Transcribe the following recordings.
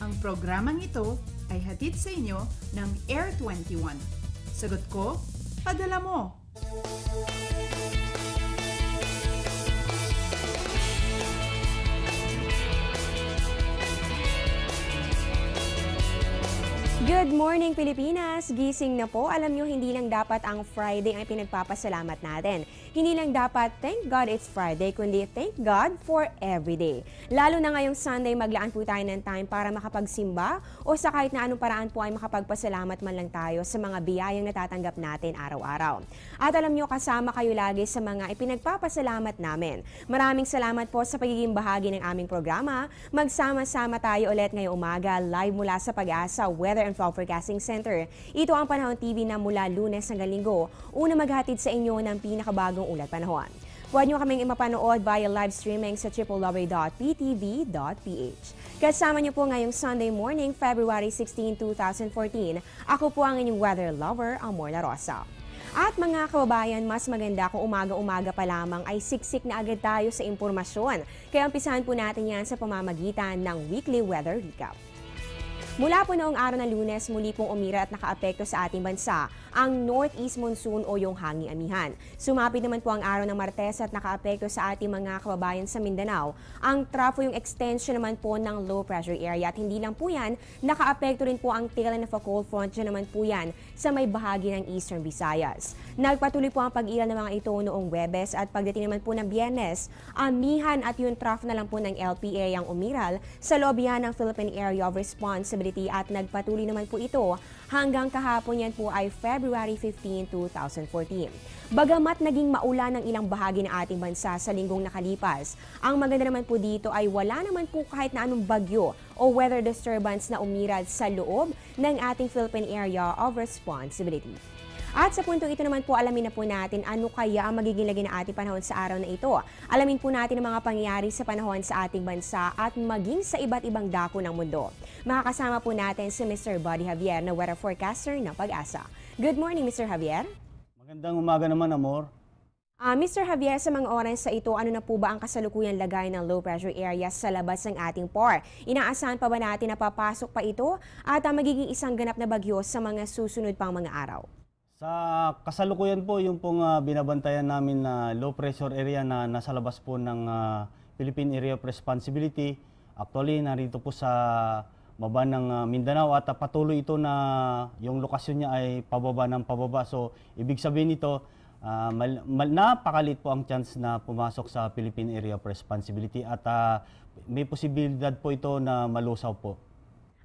Ang programang ito ay hatid sa inyo ng Air 21. Sagot ko, padala mo! Good morning, Pilipinas! Gising na po. Alam nyo, hindi lang dapat ang Friday ang pinagpapasalamat natin. Hindi lang dapat thank God it's Friday, kundi thank God for every day. Lalo na ngayong Sunday, maglaan po tayo ng time para makapagsimba o sa kahit na anong paraan po ay makapagpasalamat man lang tayo sa mga biyayang natatanggap natin araw-araw. At alam nyo, kasama kayo lagi sa mga ipinagpapasalamat namin. Maraming salamat po sa pagiging bahagi ng aming programa. Magsama-sama tayo ulit ngayong umaga, live mula sa Pag-asa Weather and Forecasting Center. Ito ang Panahon TV na mula Lunes hanggang Linggo, una maghatid sa inyo ng pinakabagong ulat panahon. Huwag nyo kaming mapanood via live streaming sa www.ptv.ph. Kasama nyo po ngayong Sunday morning, February 16, 2014. Ako po ang inyong weather lover, Amor La Rosa. At mga kababayan, mas maganda kung umaga-umaga pa lamang ay siksik na agad tayo sa impormasyon. Kaya umpisahan po natin yan sa pamamagitan ng Weekly Weather Recap. Mula po noong araw ng Lunes, muli pong umira at nakaapekto sa ating bansa ang Northeast Monsoon o yung hanging amihan. Sumapit naman po ang araw ng Martes at nakaapekto sa ating mga kababayan sa Mindanao. Ang trough yung extension naman po ng low pressure area at hindi lang po yan, nakaapekto rin po ang tail end of a cold front dyan naman po yan sa may bahagi ng Eastern Visayas. Nagpatuloy po ang pag-iral ng mga ito noong Huwebes at pagdating naman po ng Biyernes, amihan at yung trough na lang po ng LPA ang umiral sa loob yan ng Philippine Area of Responsibility at nagpatuloy naman po ito hanggang kahapon yan po ay February 15, 2014. Bagamat naging maulan ng ilang bahagi ng ating bansa sa linggong nakalipas, ang maganda naman po dito ay wala naman po kahit na anong bagyo o weather disturbance na umiral sa loob ng ating Philippine Area of Responsibility. At sa puntong ito naman po, alamin na po natin ano kaya ang magiging lagi ng ating panahon sa araw na ito. Alamin po natin ang mga pangyayari sa panahon sa ating bansa at maging sa iba't ibang dako ng mundo. Makakasama po natin si Mr. Buddy Javier na weather forecaster ng Pag-asa. Good morning, Mr. Javier. Magandang umaga naman, Amor. Mr. Javier, sa mga oras sa ito, ano na po ba ang kasalukuyang lagay ng low pressure area sa labas ng ating POR? Inaasahan pa ba natin na papasok pa ito at magiging isang ganap na bagyo sa mga susunod pang mga araw? Sa kasalukuyan po, yung pong binabantayan namin na low pressure area na nasa labas po ng Philippine Area of Responsibility. Actually, narito po sa baba ng Mindanao at patuloy ito na yung lokasyon niya ay pababa ng pababa. So, ibig sabihin nito, napakalit po ang chance na pumasok sa Philippine Area of Responsibility at may posibilidad po ito na malusaw po.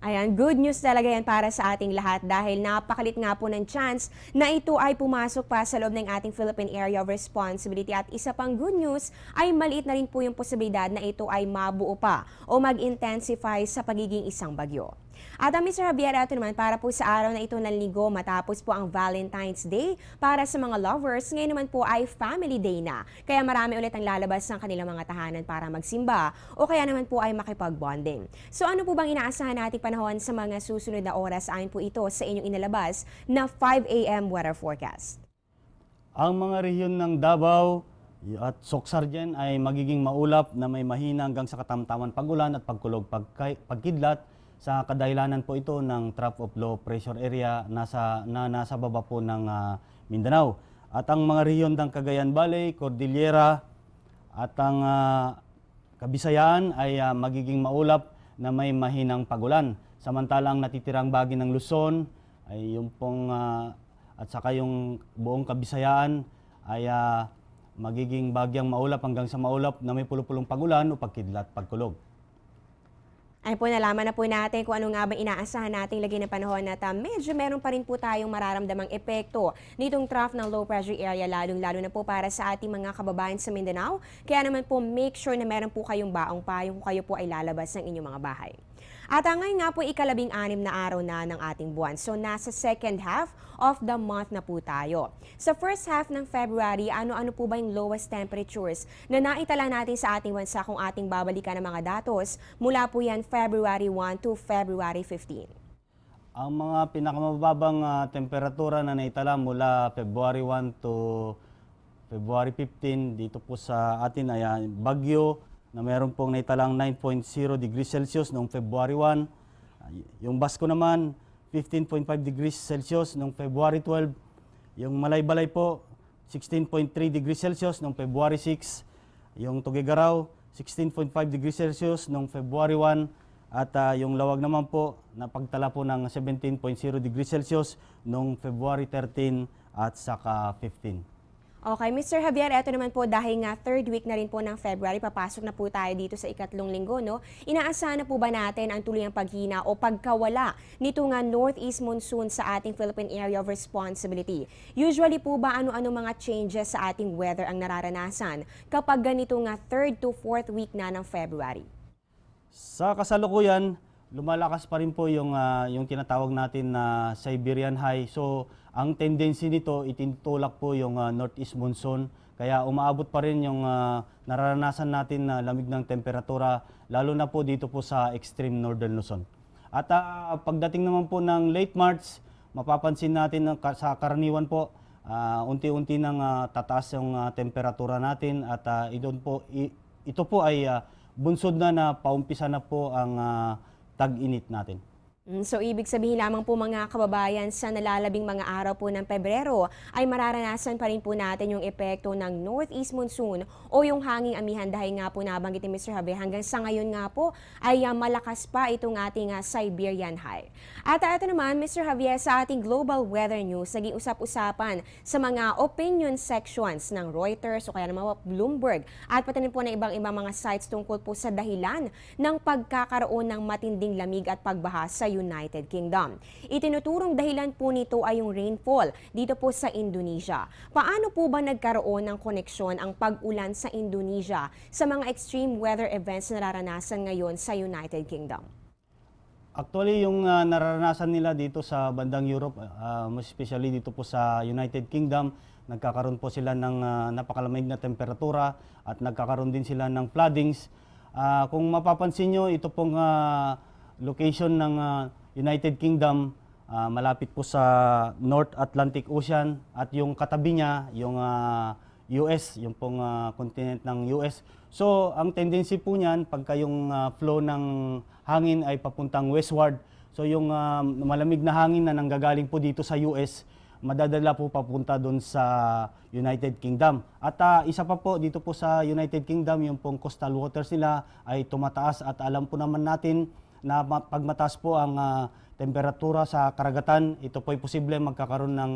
Ayan, good news talaga yan para sa ating lahat dahil napakalit nga po ng chance na ito ay pumasok pa sa loob ng ating Philippine Area of Responsibility. At isa pang good news ay maliit na rin po yung posibilidad na ito ay mabuo pa o mag-intensify sa pagiging isang bagyo. At Mr. Javier, ito naman para po sa araw na ito ng Linggo matapos po ang Valentine's Day para sa mga lovers. Ngayon naman po ay Family Day na. Kaya marami ulit ang lalabas ng kanilang mga tahanan para magsimba o kaya naman po ay makipag-bonding. So ano po bang inaasahan nating panahon sa mga susunod na oras? Ayon po ito sa inyong inalabas na 5 a.m. weather forecast. Ang mga rehiyon ng Davao at Soksar dyan ay magiging maulap na may mahina hanggang sa katamtaman pagulan at pagkulog pagkidlat. Sa kadahilanan po ito ng trough of low pressure area nasa baba po ng Mindanao. At ang mga rehiyon ng Cagayan Valley, Cordillera at ang Kabisayaan ay magiging maulap na may mahinang pagulan. Samantalang natitirang bahagi ng Luzon ay yung pong at saka yung buong Kabisayaan ay magiging bagyang maulap hanggang sa maulap na may pulupulong pagulan o pagkidlat pagkulog. Ay po, nalaman na po natin kung ano nga ba inaasahan nating lagi ng panahon at medyo meron pa rin po tayong mararamdamang epekto nitong trough ng low pressure area lalong-lalo na po para sa ating mga kababayan sa Mindanao. Kaya naman po make sure na meron po kayong baong payong kung kayo po ay lalabas ng inyong mga bahay. At ngayon nga po ikalabing-anim na araw na ng ating buwan. So nasa second half of the month na po tayo. Sa first half ng February, ano-ano po ba yung lowest temperatures na naitala natin sa ating bansa kung ating babalikan ng mga datos mula po yan February 1 to February 15? Ang mga pinakamababang temperatura na naitala mula February 1 to February 15 dito po sa atin ay Baguio na meron pong naitalang 9.0 degrees Celsius noong February 1 Yung Basco naman, 15.5 degrees Celsius noong February 12. Yung Malaybalay po, 16.3 degrees Celsius noong February 6. Yung Tuguegarao, 16.5 degrees Celsius noong February 1. At yung Lawag naman po, napagtala po ng 17.0 degrees Celsius noong February 13 at saka 15. Okay, Mr. Javier, eto naman po dahil nga third week na rin po ng February, papasok na po tayo dito sa ikatlong linggo, no? Inaasahan na po ba natin ang tuluyang paghina o pagkawala nito nga northeast monsoon sa ating Philippine Area of Responsibility? Usually po ba ano-ano mga changes sa ating weather ang nararanasan kapag ganito nga third to fourth week na ng February? Sa kasalukuyan, lumalakas pa rin po yung tinatawag natin na Siberian High. So, ang tendency nito, itinutulak po yung northeast monsoon. Kaya umaabot pa rin yung nararanasan natin na lamig ng temperatura, lalo na po dito po sa extreme northern Luzon. At pagdating naman po ng late March, mapapansin natin na sa karaniwan po, unti-unti nang tataas yung temperatura natin at ito po ay bunsod na paumpisa na po ang tag-init natin. So ibig sabihin lamang po mga kababayan, sa nalalabing mga araw po ng Pebrero ay mararanasan pa rin po natin yung epekto ng northeast monsoon o yung hanging amihan dahil nga po nabanggit ni Mr. Javier hanggang sa ngayon nga po ay malakas pa itong ating Siberian High. At ito naman Mr. Javier, sa ating global weather news, naging usap-usapan sa mga opinion sections ng Reuters o kaya naman Bloomberg at pati po ng ibang mga sites tungkol po sa dahilan ng pagkakaroon ng matinding lamig at pagbaha sa United Kingdom. Itinuturong dahilan po nito ay yung rainfall dito po sa Indonesia. Paano po ba nagkaroon ng koneksyon ang pag-ulan sa Indonesia sa mga extreme weather events na nararanasan ngayon sa United Kingdom? Actually, yung nararanasan nila dito sa bandang Europe, most especially dito po sa United Kingdom, nagkakaroon po sila ng napakalamig na temperatura at nagkakaroon din sila ng floodings. Kung mapapansin nyo, ito pong location ng United Kingdom, malapit po sa North Atlantic Ocean at yung katabi niya, yung US, yung pong continent ng US. So, ang tendency po niyan, pagka yung flow ng hangin ay papuntang westward, so yung malamig na hangin na nanggagaling po dito sa US, madadala po papunta doon sa United Kingdom. At isa pa po, dito po sa United Kingdom, yung pong coastal waters nila ay tumataas at alam po naman natin na pag mataas po ang temperatura sa karagatan, ito po ay posible magkakaroon ng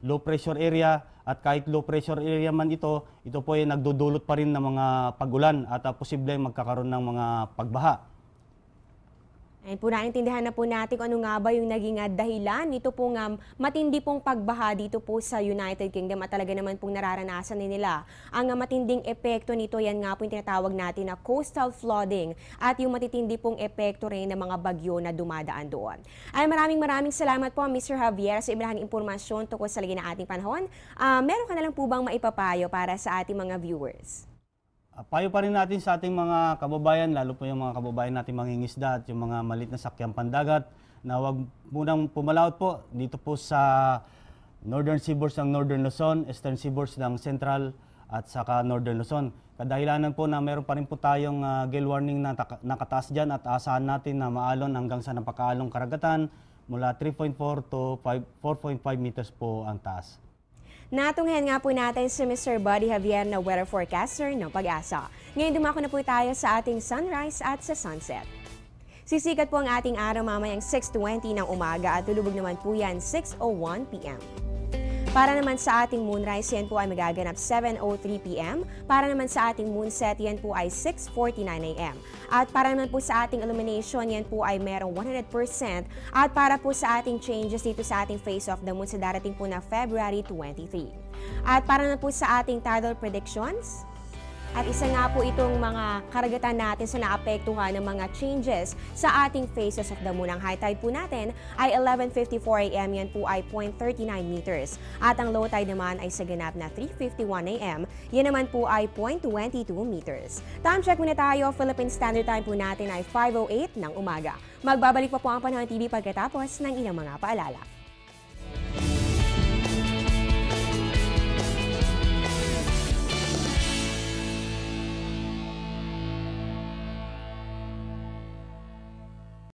low pressure area at kahit low pressure area man ito po ay nagdudulot pa rin ng mga pagulan at posible magkakaroon ng mga pagbaha. Ayun po, naintindihan na po natin kung ano nga ba yung naging dahilan nito pong matindi pong pagbaha dito po sa United Kingdom at talaga naman pong nararanasan nila. Ang matinding epekto nito, yan nga po yung tinatawag natin na coastal flooding at yung matitindi pong epekto rin ng mga bagyo na dumadaan doon. Ay maraming salamat po Mr. Javier sa ibahaging impormasyon tungkol sa lagi ng ating panahon. Meron ka na lang po bang maipapayo para sa ating mga viewers? Payo pa rin natin sa ating mga kababayan, lalo po yung mga kababayan natin mangingisda at yung mga maliit na sakyang pandagat, na huwag munang pumalaot po dito po sa northern seaboards ng Northern Luzon, eastern seaboards ng Central at saka Northern Luzon. Kadahilanan po na meron pa rin po tayong gale warning na nakataas dyan at asahan natin na maalon hanggang sa napakaalong karagatan mula 3.4 to 4.5 meters po ang taas. Natunghayan nga po natin si Mr. Buddy Javier na weather forecaster ng Pag-asa. Ngayon dumako na po tayo sa ating sunrise at sa sunset. Sisikat po ang ating araw mamayang 6:20 ng umaga at tulubog naman po yan 6:01 p.m. Para naman sa ating moonrise, yan po ay magaganap 7:03 p.m. Para naman sa ating moonset, yan po ay 6:49 a.m. At para naman po sa ating illumination, yan po ay merong 100%. At para po sa ating changes dito sa ating face of the moon sa darating po na February 23. At para naman po sa ating tidal predictions, at isa nga po itong mga karagatan natin sa naapektuhan ng mga changes sa ating phases of the moon. Ang high tide po natin ay 11:54 a.m. Yan po ay 0.39 meters. At ang low tide naman ay sa ganap na 3:51 a.m. Yan naman po ay 0.22 meters. Time check muna tayo. Philippine Standard Time po natin ay 5:08 ng umaga. Magbabalik pa po ang Panahon TV pagkatapos ng ilang mga paalala.